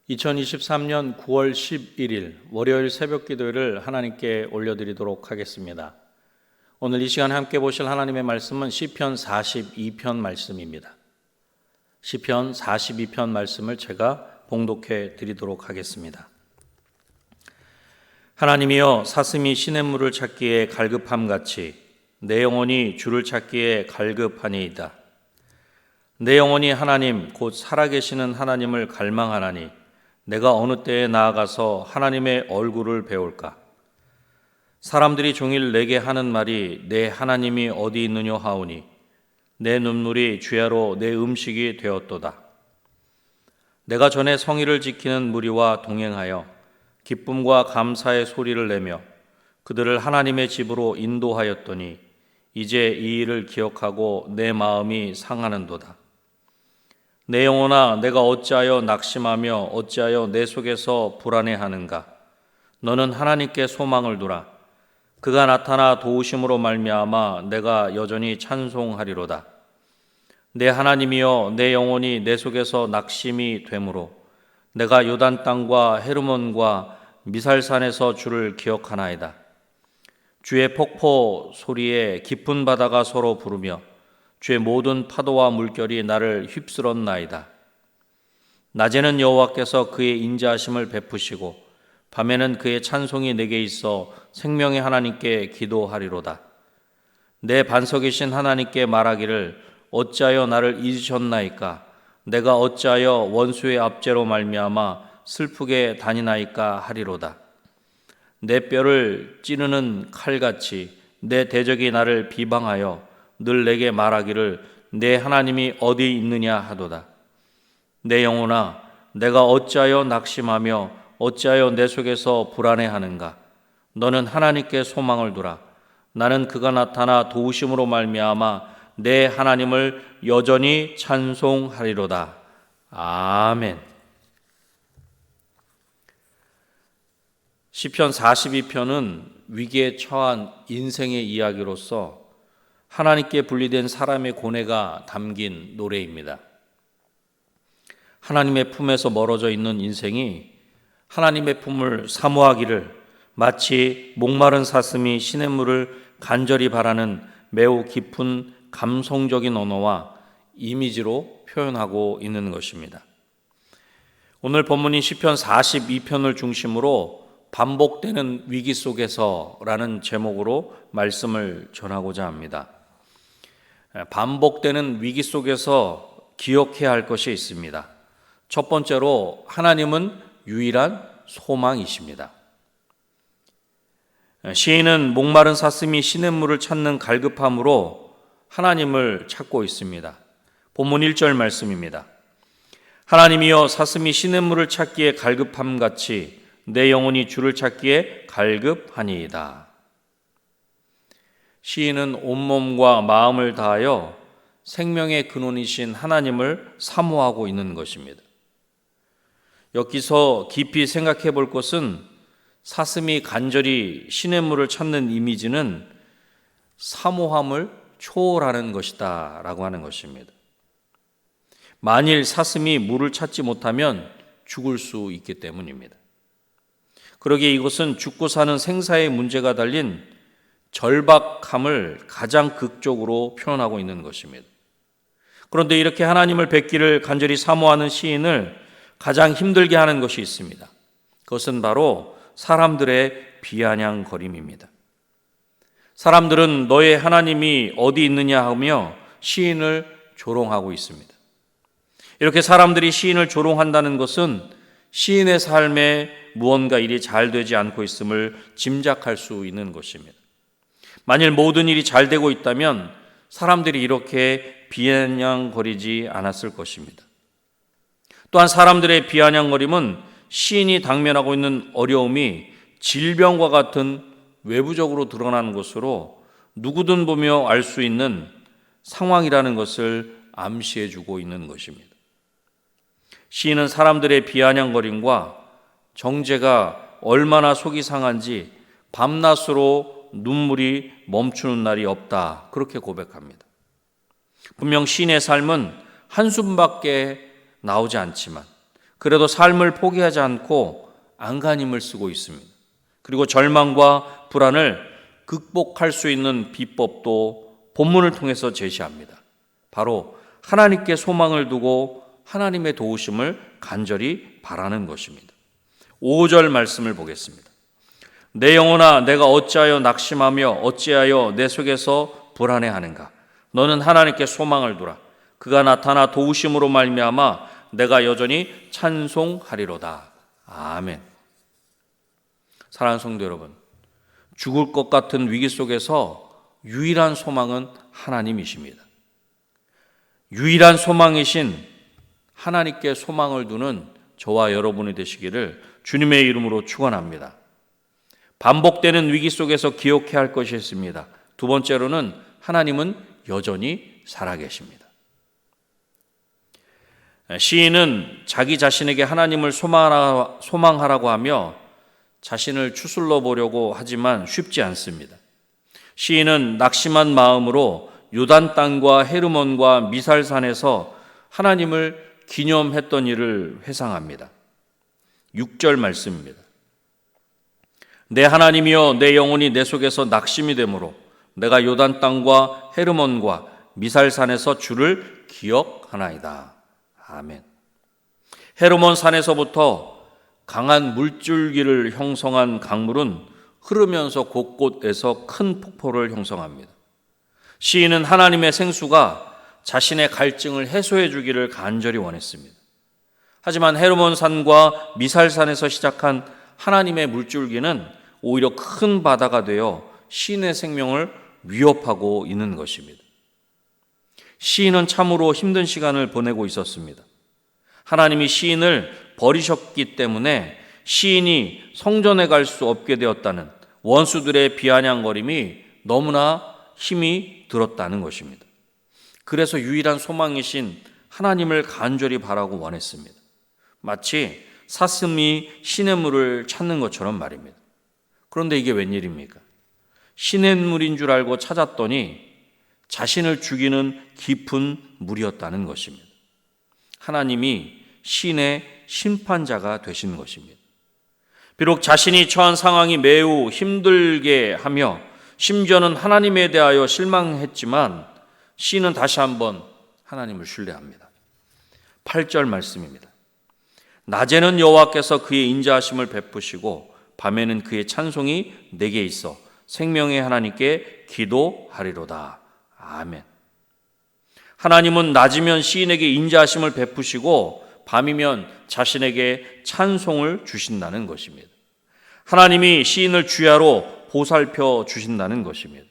2023년 9월 11일 월요일 새벽 기도를 하나님께 올려드리도록 하겠습니다. 오늘 이 시간 함께 보실 하나님의 말씀은 시편 42편 말씀입니다. 시편 42편 말씀을 제가 봉독해 드리도록 하겠습니다. 하나님이여, 사슴이 시냇물을 찾기에 갈급함같이 내 영혼이 주를 찾기에 갈급하니이다. 내 영혼이 하나님 곧 살아계시는 하나님을 갈망하나니 내가 어느 때에 나아가서 하나님의 얼굴을 배울까? 사람들이 종일 내게 하는 말이 내 하나님이 어디 있느냐 하오니 내 눈물이 주야로 내 음식이 되었도다. 내가 전에 성의를 지키는 무리와 동행하여 기쁨과 감사의 소리를 내며 그들을 하나님의 집으로 인도하였더니 이제 이 일을 기억하고 내 마음이 상하는도다. 내 영혼아, 내가 어찌하여 낙심하며 어찌하여 내 속에서 불안해하는가? 너는 하나님께 소망을 두라. 그가 나타나 도우심으로 말미암아 내가 여전히 찬송하리로다. 내 하나님이여, 내 영혼이 내 속에서 낙심이 되므로 내가 요단 땅과 헤르몬과 미살산에서 주를 기억하나이다. 주의 폭포 소리에 깊은 바다가 서로 부르며 주의 모든 파도와 물결이 나를 휩쓸었나이다. 낮에는 여호와께서 그의 인자하심을 베푸시고 밤에는 그의 찬송이 내게 있어 생명의 하나님께 기도하리로다. 내 반석이신 하나님께 말하기를 어찌하여 나를 잊으셨나이까? 내가 어찌하여 원수의 압제로 말미암아 슬프게 다니나이까 하리로다. 내 뼈를 찌르는 칼같이 내 대적이 나를 비방하여 늘 내게 말하기를 내 하나님이 어디 있느냐 하도다. 내 영혼아, 내가 어찌하여 낙심하며 어찌하여 내 속에서 불안해하는가? 너는 하나님께 소망을 두라. 나는 그가 나타나 도우심으로 말미암아 내 하나님을 여전히 찬송하리로다. 아멘. 시편 42편은 위기에 처한 인생의 이야기로서 하나님께 분리된 사람의 고뇌가 담긴 노래입니다. 하나님의 품에서 멀어져 있는 인생이 하나님의 품을 사모하기를 마치 목마른 사슴이 시냇물을 간절히 바라는 매우 깊은 감성적인 언어와 이미지로 표현하고 있는 것입니다. 오늘 본문인 시편 42편을 중심으로 반복되는 위기 속에서라는 제목으로 말씀을 전하고자 합니다. 반복되는 위기 속에서 기억해야 할 것이 있습니다. 첫 번째로 하나님은 유일한 소망이십니다. 시인은 목마른 사슴이 시냇물을 찾는 갈급함으로 하나님을 찾고 있습니다. 본문 1절 말씀입니다. 하나님이여, 사슴이 시냇물을 찾기에 갈급함같이 내 영혼이 주를 찾기에 갈급하니이다. 시인은 온몸과 마음을 다하여 생명의 근원이신 하나님을 사모하고 있는 것입니다. 여기서 깊이 생각해 볼 것은 사슴이 간절히 시냇물을 찾는 이미지는 사모함을 초월하는 것이다 라고 하는 것입니다. 만일 사슴이 물을 찾지 못하면 죽을 수 있기 때문입니다. 그러기에 이것은 죽고 사는 생사의 문제가 달린 절박함을 가장 극적으로 표현하고 있는 것입니다. 그런데 이렇게 하나님을 뵙기를 간절히 사모하는 시인을 가장 힘들게 하는 것이 있습니다. 그것은 바로 사람들의 비아냥거림입니다. 사람들은 너의 하나님이 어디 있느냐 하며 시인을 조롱하고 있습니다. 이렇게 사람들이 시인을 조롱한다는 것은 시인의 삶에 무언가 일이 잘 되지 않고 있음을 짐작할 수 있는 것입니다. 만일 모든 일이 잘 되고 있다면 사람들이 이렇게 비아냥거리지 않았을 것입니다. 또한 사람들의 비아냥거림은 시인이 당면하고 있는 어려움이 질병과 같은 외부적으로 드러나는 것으로 누구든 보며 알 수 있는 상황이라는 것을 암시해주고 있는 것입니다. 시인은 사람들의 비아냥거림과 정죄가 얼마나 속이 상한지 밤낮으로 눈물이 멈추는 날이 없다, 그렇게 고백합니다. 분명 시인의 삶은 한숨밖에 나오지 않지만 그래도 삶을 포기하지 않고 안간힘을 쓰고 있습니다. 그리고 절망과 불안을 극복할 수 있는 비법도 본문을 통해서 제시합니다. 바로 하나님께 소망을 두고 하나님의 도우심을 간절히 바라는 것입니다. 5절 말씀을 보겠습니다. 내 영혼아, 내가 어찌하여 낙심하며 어찌하여 내 속에서 불안해하는가? 너는 하나님께 소망을 두라. 그가 나타나 도우심으로 말미암아 내가 여전히 찬송하리로다. 아멘. 사랑하는 성도 여러분, 죽을 것 같은 위기 속에서 유일한 소망은 하나님이십니다. 유일한 소망이신 하나님께 소망을 두는 저와 여러분이 되시기를 주님의 이름으로 축원합니다. 반복되는 위기 속에서 기억해야 할 것이 있습니다. 두 번째로는 하나님은 여전히 살아계십니다. 시인은 자기 자신에게 하나님을 소망하라고 하며 자신을 추슬러 보려고 하지만 쉽지 않습니다. 시인은 낙심한 마음으로 요단 땅과 헤르몬과 미살산에서 하나님을 기념했던 일을 회상합니다. 6절 말씀입니다. 내 하나님이여, 내 영혼이 내 속에서 낙심이 되므로 내가 요단 땅과 헤르몬과 미살산에서 주를 기억하나이다. 아멘. 헤르몬 산에서부터 강한 물줄기를 형성한 강물은 흐르면서 곳곳에서 큰 폭포를 형성합니다. 시인은 하나님의 생수가 자신의 갈증을 해소해 주기를 간절히 원했습니다. 하지만 헤르몬 산과 미살산에서 시작한 하나님의 물줄기는 오히려 큰 바다가 되어 시인의 생명을 위협하고 있는 것입니다. 시인은 참으로 힘든 시간을 보내고 있었습니다. 하나님이 시인을 버리셨기 때문에 시인이 성전에 갈 수 없게 되었다는 원수들의 비아냥거림이 너무나 힘이 들었다는 것입니다. 그래서 유일한 소망이신 하나님을 간절히 바라고 원했습니다. 마치 사슴이 시냇물을 찾는 것처럼 말입니다. 그런데 이게 웬일입니까? 시냇물인 줄 알고 찾았더니 자신을 죽이는 깊은 물이었다는 것입니다. 하나님이 시인의 심판자가 되신 것입니다. 비록 자신이 처한 상황이 매우 힘들게 하며 심지어는 하나님에 대하여 실망했지만 시인은 다시 한번 하나님을 신뢰합니다. 8절 말씀입니다. 낮에는 여호와께서 그의 인자하심을 베푸시고 밤에는 그의 찬송이 내게 있어 생명의 하나님께 기도하리로다. 아멘. 하나님은 낮이면 시인에게 인자하심을 베푸시고 밤이면 자신에게 찬송을 주신다는 것입니다. 하나님이 시인을 주야로 보살펴 주신다는 것입니다.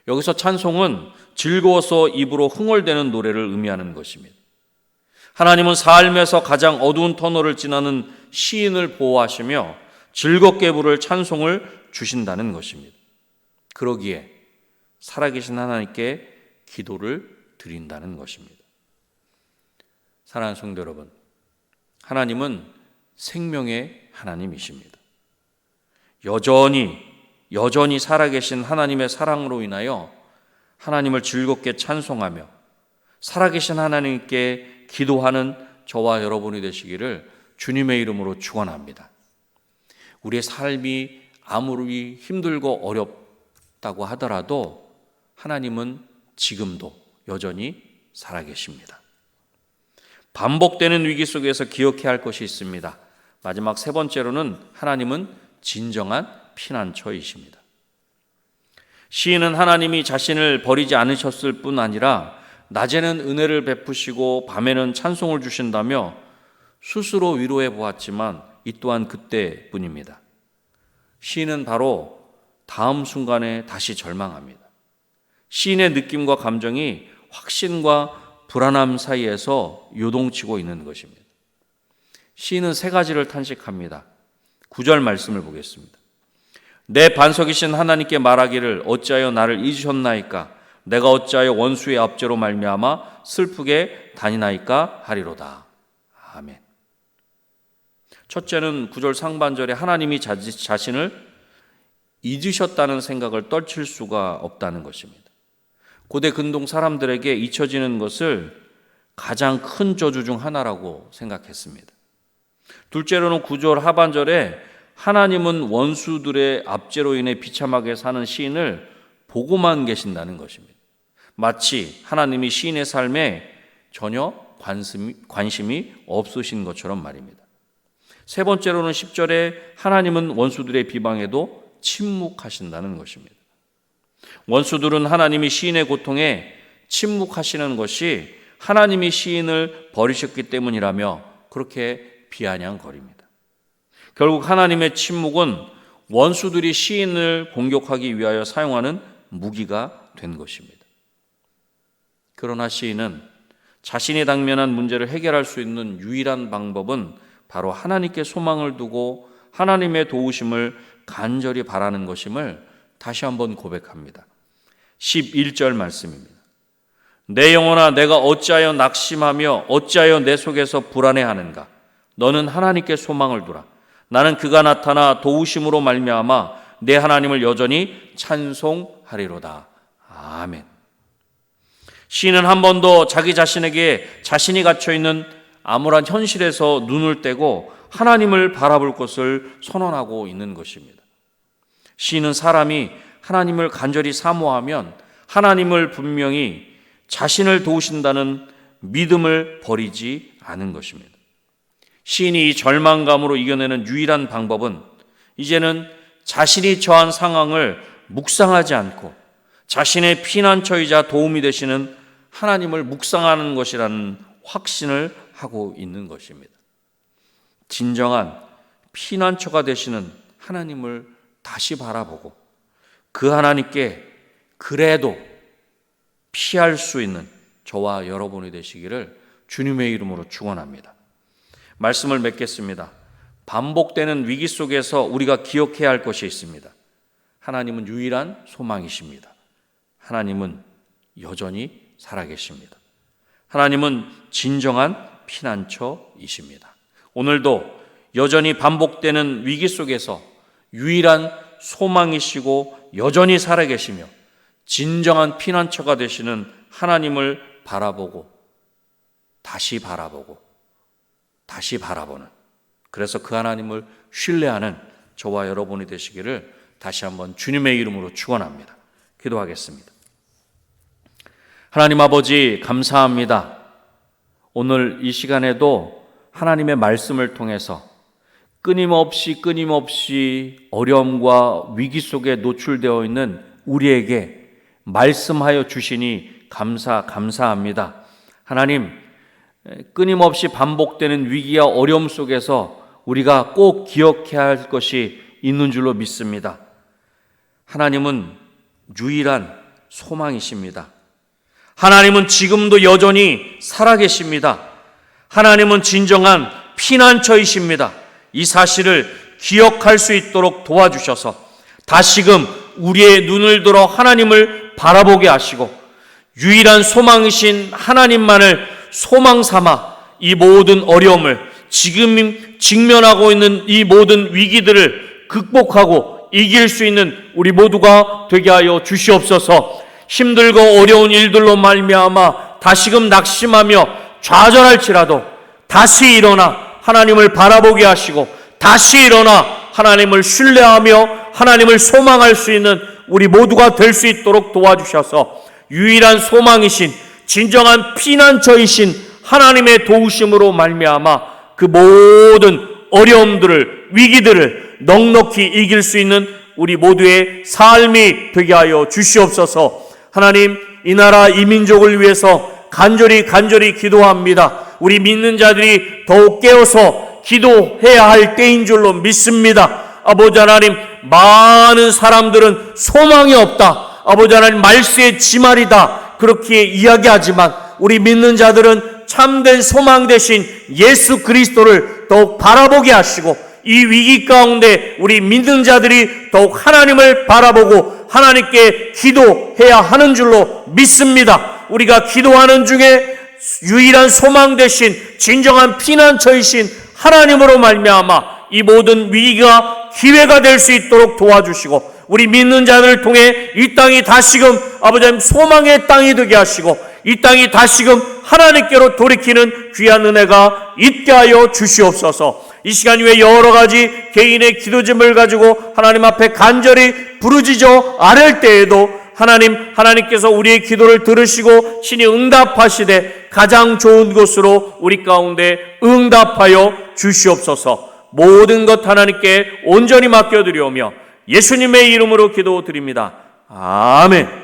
여기서 찬송은 즐거워서 입으로 흥얼대는 노래를 의미하는 것입니다. 하나님은 삶에서 가장 어두운 터널을 지나는 시인을 보호하시며 즐겁게 부를 찬송을 주신다는 것입니다. 그러기에 살아계신 하나님께 기도를 드린다는 것입니다. 사랑하는 성도 여러분, 하나님은 생명의 하나님이십니다. 여전히 살아계신 하나님의 사랑으로 인하여 하나님을 즐겁게 찬송하며 살아계신 하나님께 기도하는 저와 여러분이 되시기를 주님의 이름으로 축원합니다. 우리의 삶이 아무리 힘들고 어렵다고 하더라도 하나님은 지금도 여전히 살아계십니다. 반복되는 위기 속에서 기억해야 할 것이 있습니다. 마지막 세 번째로는 하나님은 진정한 피난처이십니다. 시인은 하나님이 자신을 버리지 않으셨을 뿐 아니라 낮에는 은혜를 베푸시고 밤에는 찬송을 주신다며 스스로 위로해 보았지만 이 또한 그때뿐입니다. 시인은 바로 다음 순간에 다시 절망합니다. 시인의 느낌과 감정이 확신과 불안함 사이에서 요동치고 있는 것입니다. 시인은 세 가지를 탄식합니다. 9절 말씀을 보겠습니다. 내 반석이신 하나님께 말하기를 어찌하여 나를 잊으셨나이까? 내가 어찌하여 원수의 압제로 말미암아 슬프게 다니나이까 하리로다. 아멘. 첫째는 9절 상반절에 하나님이 자신을 잊으셨다는 생각을 떨칠 수가 없다는 것입니다. 고대 근동 사람들에게 잊혀지는 것을 가장 큰 저주 중 하나라고 생각했습니다. 둘째로는 9절 하반절에 하나님은 원수들의 압제로 인해 비참하게 사는 시인을 보고만 계신다는 것입니다. 마치 하나님이 시인의 삶에 전혀 관심이 없으신 것처럼 말입니다. 세 번째로는 10절에 하나님은 원수들의 비방에도 침묵하신다는 것입니다. 원수들은 하나님이 시인의 고통에 침묵하시는 것이 하나님이 시인을 버리셨기 때문이라며 그렇게 비아냥거립니다. 결국 하나님의 침묵은 원수들이 시인을 공격하기 위하여 사용하는 무기가 된 것입니다. 그러나 시인은 자신이 당면한 문제를 해결할 수 있는 유일한 방법은 바로 하나님께 소망을 두고 하나님의 도우심을 간절히 바라는 것임을 다시 한번 고백합니다. 11절 말씀입니다. 내 영혼아, 내가 어찌하여 낙심하며 어찌하여 내 속에서 불안해하는가? 너는 하나님께 소망을 두라. 나는 그가 나타나 도우심으로 말미암아 내 하나님을 여전히 찬송하리로다. 아멘. 시인은 한 번도 자기 자신에게 자신이 갇혀있는 암울한 현실에서 눈을 떼고 하나님을 바라볼 것을 선언하고 있는 것입니다. 시인은 사람이 하나님을 간절히 사모하면 하나님을 분명히 자신을 도우신다는 믿음을 버리지 않은 것입니다. 시인이 이 절망감으로 이겨내는 유일한 방법은 이제는 자신이 처한 상황을 묵상하지 않고 자신의 피난처이자 도움이 되시는 하나님을 묵상하는 것이라는 확신을 하고 있는 것입니다. 진정한 피난처가 되시는 하나님을 다시 바라보고 그 하나님께 그래도 피할 수 있는 저와 여러분이 되시기를 주님의 이름으로 축원합니다. 말씀을 맺겠습니다. 반복되는 위기 속에서 우리가 기억해야 할 것이 있습니다. 하나님은 유일한 소망이십니다. 하나님은 여전히 살아계십니다. 하나님은 진정한 피난처이십니다. 오늘도 여전히 반복되는 위기 속에서 유일한 소망이시고 여전히 살아계시며 진정한 피난처가 되시는 하나님을 바라보고 다시 바라보는, 그래서 그 하나님을 신뢰하는 저와 여러분이 되시기를 다시 한번 주님의 이름으로 축원합니다. 기도하겠습니다. 하나님 아버지, 감사합니다. 오늘 이 시간에도 하나님의 말씀을 통해서 끊임없이 어려움과 위기 속에 노출되어 있는 우리에게 말씀하여 주시니 감사합니다. 하나님, 끊임없이 반복되는 위기와 어려움 속에서 우리가 꼭 기억해야 할 것이 있는 줄로 믿습니다. 하나님은 유일한 소망이십니다. 하나님은 지금도 여전히 살아계십니다. 하나님은 진정한 피난처이십니다. 이 사실을 기억할 수 있도록 도와주셔서 다시금 우리의 눈을 들어 하나님을 바라보게 하시고 유일한 소망이신 하나님만을 소망 삼아 이 모든 어려움을, 지금 직면하고 있는 이 모든 위기들을 극복하고 이길 수 있는 우리 모두가 되게 하여 주시옵소서. 힘들고 어려운 일들로 말미암아 다시금 낙심하며 좌절할지라도 다시 일어나 하나님을 바라보게 하시고 다시 일어나 하나님을 신뢰하며 하나님을 소망할 수 있는 우리 모두가 될 수 있도록 도와주셔서 유일한 소망이신 진정한 피난처이신 하나님의 도우심으로 말미암아 그 모든 어려움들을, 위기들을 넉넉히 이길 수 있는 우리 모두의 삶이 되게 하여 주시옵소서. 하나님, 이 나라 이 민족을 위해서 간절히 기도합니다. 우리 믿는 자들이 더욱 깨어서 기도해야 할 때인 줄로 믿습니다. 아버지 하나님, 많은 사람들은 소망이 없다, 아버지 하나님 말세의 지말이다, 그렇게 이야기하지만 우리 믿는 자들은 참된 소망 대신 예수 그리스도를 더욱 바라보게 하시고 이 위기 가운데 우리 믿는 자들이 더욱 하나님을 바라보고 하나님께 기도해야 하는 줄로 믿습니다. 우리가 기도하는 중에 유일한 소망 대신 진정한 피난처이신 하나님으로 말미암아 이 모든 위기가 기회가 될 수 있도록 도와주시고 우리 믿는 자들을 통해 이 땅이 다시금 아버지 하나님 소망의 땅이 되게 하시고 이 땅이 다시금 하나님께로 돌이키는 귀한 은혜가 있게 하여 주시옵소서. 이 시간 위에 여러 가지 개인의 기도 제목을 가지고 하나님 앞에 간절히 부르짖어 아랠 때에도 하나님께서 우리의 기도를 들으시고 친히 응답하시되 가장 좋은 곳으로 우리 가운데 응답하여 주시옵소서. 모든 것 하나님께 온전히 맡겨드리오며 예수님의 이름으로 기도드립니다. 아멘.